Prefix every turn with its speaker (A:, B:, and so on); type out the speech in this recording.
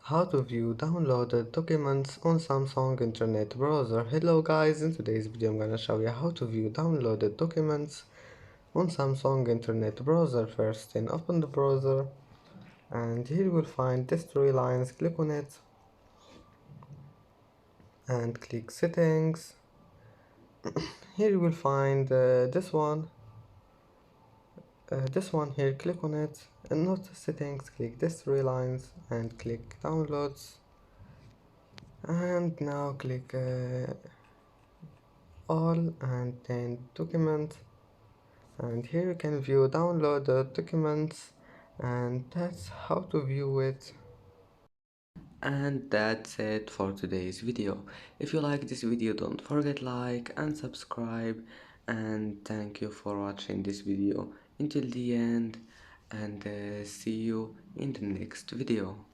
A: How to view downloaded documents on Samsung Internet Browser. Hello guys, in today's video I'm gonna show you how to view downloaded documents on Samsung Internet Browser. First, then open the browser and here you will find these three lines. Click on it and click settings. Here you will find this one here. Click on it and not settings, click these three lines and click downloads, and now click all and then document, and here you can view download the documents, and that's how to view it. And that's it for today's video. If you like this video, don't forget like and subscribe, and thank you for watching this video until the end, and see you in the next video.